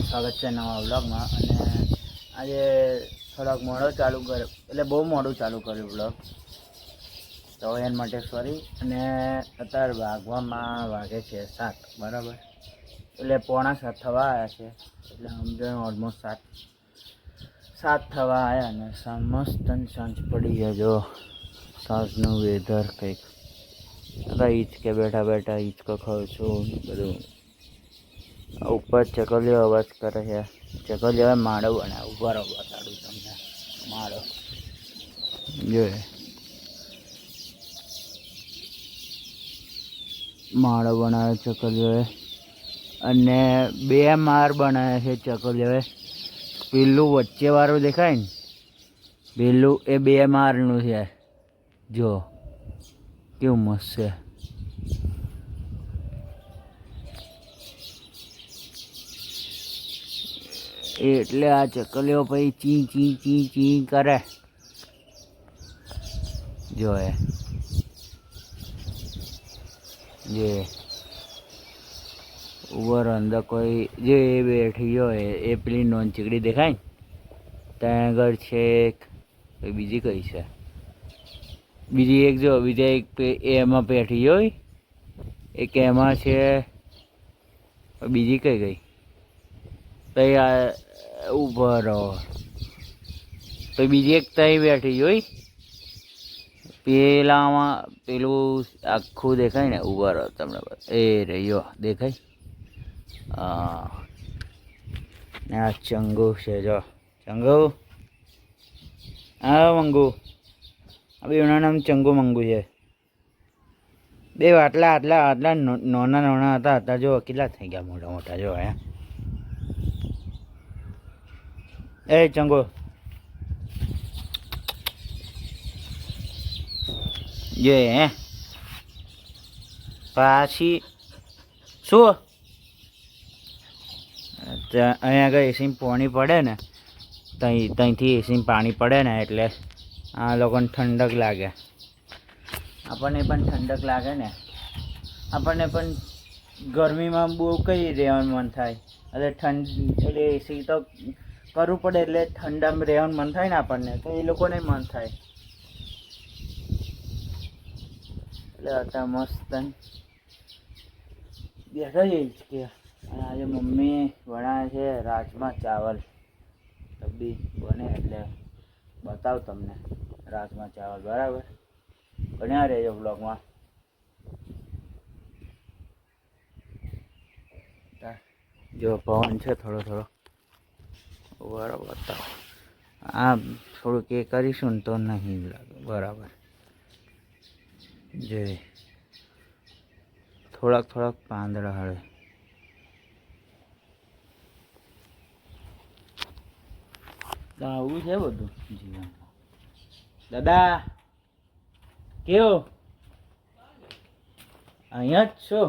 બધાને સ્વાગત છે નવા વ્લોગમાં. અને આજે થોડોક મોડો ચાલુ કર્યો, એટલે બહુ મોડું ચાલુ કર્યું વ્લોગ, તો એના માટે સોરી. અને અત્યારે વાગે છે 7, બરાબર, એટલે 6:45 થવા આવ્યા છે, એટલે સમજો ઓલમોસ્ટ 7 થવા આવ્યા. અને મસ્ત સાંજ પડી ગયા. જો સાંજનું વેધર કંઈક હિંચકે બેઠા બેઠા હિંચકો ખાઉં છું બધું. ઉપર ચકલીઓ અવાજ કરે છે. ચકલીઓ હવે માળો બનાવે. ઉભા રહો, બતાડું તમને માળો. જોઈએ માળો બનાવે ચકલીઓએ, અને 2 માળ બનાવે છે ચકલીઓએ. પેલું વચ્ચે વાળું દેખાય ને, પેલું એ 2 માળનું છે. જો કેવું મસ્ત છે. એટલે આ ચકલીઓ પછી ચી ચી ચી ચી કરે. જો જે ઉપર અંદર કોઈ જે બેઠી હોય એ પેલી નોન ચીકડી દેખાય ને, ત્યાં આગળ છે એક. બીજી કઈ છે? બીજી એક જો, બીજા એક એમાં બેઠી હોય, એક એમાં છે. બીજી કઈ ગઈ? તઈ ઉભા રહો. તો બીજી એક તઈ બેઠી જોઈ, પેલામાં પેલું આખું દેખાય ને. ઉભા રહો, તમને એ રહ્યો દેખાય. હા, ને આ ચંગુ છે. જો ચંગુ, હા મંગુ, આ બેના નામ ચંગુ મંગુ છે. 2 આટલા આટલા આટલા નાના નાના હતા. જો કેટલા થઈ ગયા મોટા મોટા. જો એ ચંગુ, જે પાછી શું અહીંયા આગળ એસીમાં પાણી પડે ને, ત્યાંથી એસીમાં પાણી પડે ને, એટલે આ લોકોને ઠંડક લાગે. આપણને પણ ઠંડક લાગે ને. આપણને પણ ગરમીમાં બહુ કઈ રહેવાનું મન થાય, એટલે એસી તો કરવું પડે, એટલે ઠંડામાં રહેવાનું મન થાય ને આપણને. તો એ લોકોને મન થાય. એટલે અત્યારે મસ્ત બેઠા જઈશ કે. અને આજે મમ્મી બનાવે છે રાજમા ચાવલ. બી બને એટલે બતાવ તમને રાજમા ચાવલ, બરાબર. બન્યા રહેજો બ્લોગમાં. જો પવન છે થોડો થોડો, બરાબર. બતાવો. આ થોડુંક એ કરીશું ને તો નહીં લાગે, બરાબર. જે થોડાક પાંદડા હળે. આવું છે બધું જીવનમાં. દાદા કેવું? અહીંયા જ છો?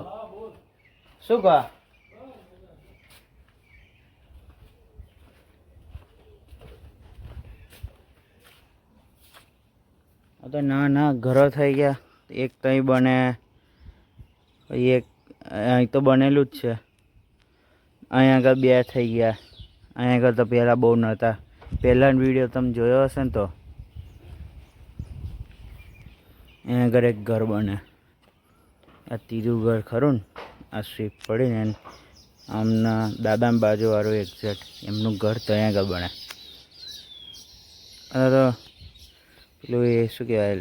શું કહા? તો ના ઘરો થઈ ગયા. એક કંઈ બને, પછી એક અહીં તો બનેલું જ છે. અહીં આગળ 2 થઈ ગયા. અહીં આગળ તો પહેલાં બહુ નહોતા. પહેલાંનો વિડીયો તમે જોયો હશે ને, તો અહીં આગળ એક ઘર બને. આ 3જું ઘર ખરું ને, આ સ્વીપ પડીને આમના દાદાની બાજુવાળું એક્ઝેક્ટ એમનું ઘર તો અહીં આગળ બને. તો પેલું એ શું કહેવાય,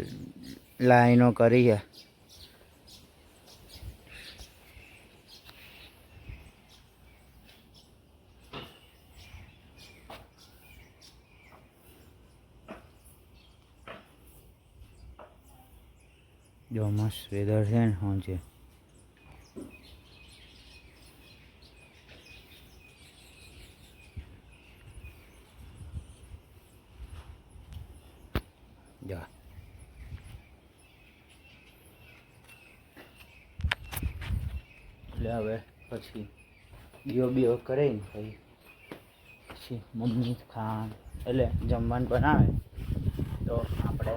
લાઈનો કરી છે. જો મસ્ત વેધર છે ને. હા છે. જા એટલે હવે પછી બીઓ કરીને પછી મમ્મી એટલે જમવાનું બનાવે તો આપણે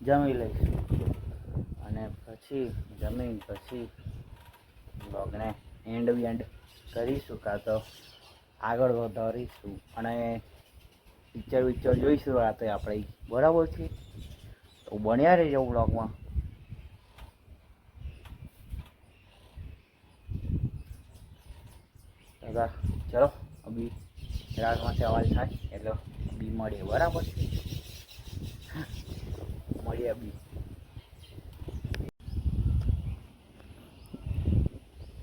જમી લઈશું. અને પછી જમીન પછી બ્લોગને એન્ડ કરીશું, કાં તો આગળ વધારીશું અને પિક્ચર જોઈશું રાતે આપણે, બરાબર છે? તો બન્યા રહેજો બ્લોગમાં. દાદા ચલો અભી રાતમાંથી અવાજ થાય એટલે અભી મળીએ, બરાબર છે? મળીએ અભી.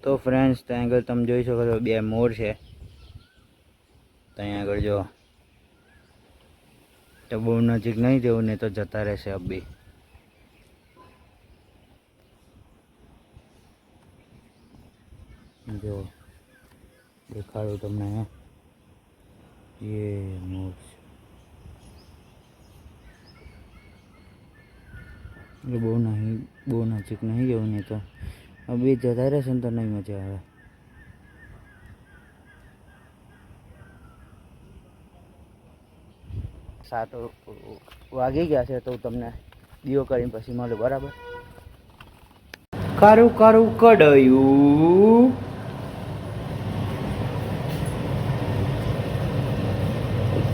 તો ફ્રેન્ડ્સ ત્યાં આગળ તમે જોઈ શકો છો 2 મોર છે ત્યાં આગળ. જો તો બહુ નજીક નહીં જવું, ને તો જતા રહેશે અભી. જો દેખાડું તમને, એ મોર છે. બહુ નજીક નહીં જવું, ને તો અભી જતા રહેશે ને તો નહીં મજા આવે. સાત વાગી ગયા છે તો તમને દીવો કરીને પછી મળે, બરાબર? કારું કારું કડયું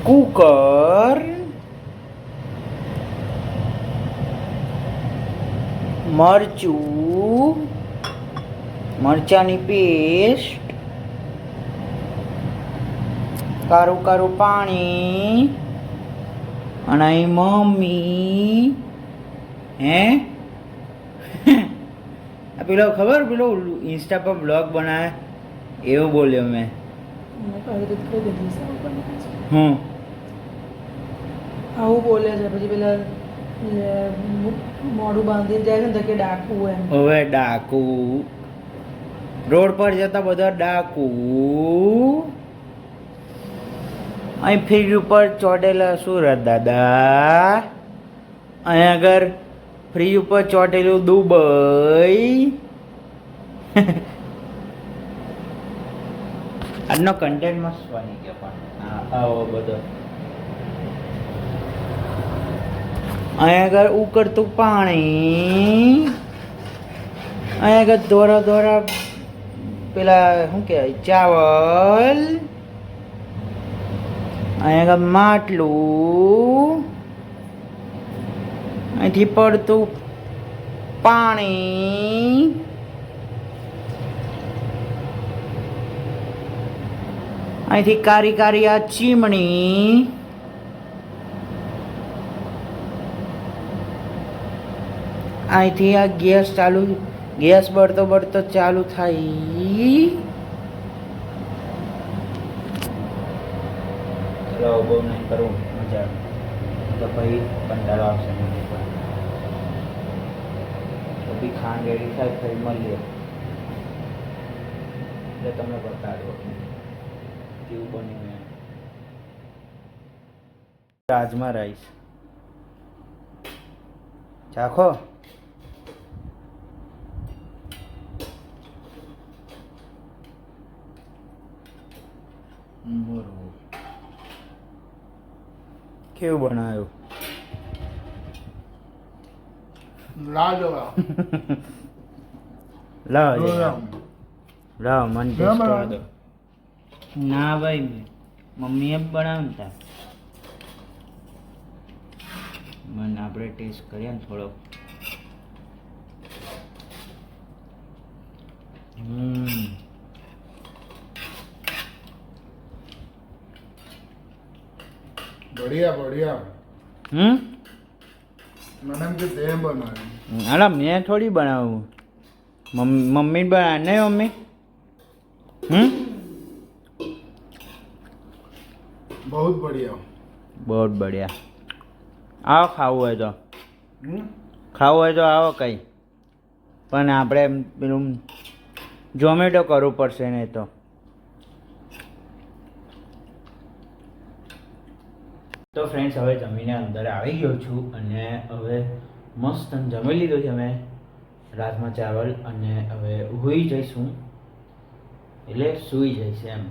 કુકર મરચું મરચાની પેસ્ટ કારું કારું પાણી અને અહીં મમ્મી હે પેલો ખબર પેલો ઇન્સ્ટા પર બ્લોગ બનાવે એવું બોલ્યો મેં. આવું બોલે છે પછી પેલા મોઢું બાંધીને જાય છે ને તો કે ડાકુ એમ. હવે ડાકુ રોડ પર જતા બધા ડાકુ. અહીં ફ્રીજ ઉપર ચોટેલા સુરત દાદા, અહીં આગળ ફ્રીજ ઉપર ચોટેલું દુબઈ. આજનો કન્ટેન્ટ મસ્ત બની ગયો પણ આવો બધો. અહીં આગળ ઉકળતું પાણી, અહીં આગળ દોરા દોરા પેલા શું કહેવાય ચાવલ, અહીં આગળ માટલું, અહીંથી પડતું પાણી, અહીંથી કારી કારી આ ચીમણી, અહીંથી આ ગેસ બળતો ચાલુ થાય. ચલો બહુ નહીં કરવું, મજા આવે તો પછી કંટાળો આવશે મને પણ. તો બી ખાંડ રેડી થાય ફરી મળીએ એટલે તમને બતાડો કેવું બન્યું એમ. રાજમા રાઈસ ચાખો. કેવું બનાવ્યું? લાવ મને ટેસ્ટ કરવા દો. ના ભાઈ મમ્મીએ બનાવતા, મને આપણે ટેસ્ટ કરીએ ને થોડો. बढ़िया મને એમ કે તે બનાવ્યું. અલા મેં થોડી બનાવું, મમ્મી બનાવે નહીં મમ્મી. बहुत बढ़िया. बहुत बढ़िया. આવો ખાવું હોય તો આવો કંઈ, પણ આપણે પેલું ઝોમેટો કરવું પડશે નહીં તો. તો ફ્રેન્ડ્સ હવે જમીને અંદર આવી ગયો છું અને હવે મસ્ત જમી લીધું છે અમે રાજમા ચાવલ, અને હવે સૂઈ જઈશું એટલે સૂઈ જઈશ એમ.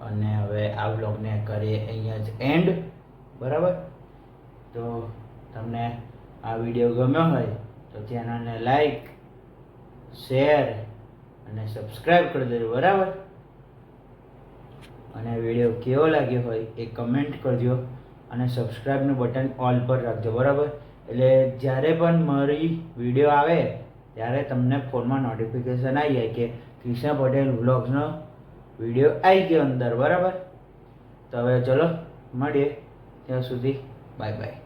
અને હવે આ વ્લોગને કરીએ અહીંયા જ એન્ડ, બરાબર? તો તમને આ વિડીયો ગમ્યો હોય તો ચેનલને લાઈક શેર અને સબસ્ક્રાઈબ કરી દેજો, બરાબર? અને વિડીયો કેવો લાગ્યો હોય એ કમેન્ટ કરજો અને સબસ્ક્રાઈબનું બટન ઓલ પર રાખજો, બરાબર? એટલે જ્યારે પણ મારી વિડીયો આવે ત્યારે તમને ફોનમાં નોટિફિકેશન આવી જાય કે કૃષ્ણ પટેલ વ્લોગ્સનો વિડીયો આવી ગયો અંદર, બરાબર? તો હવે ચલો મળીએ, ત્યાં સુધી બાય બાય.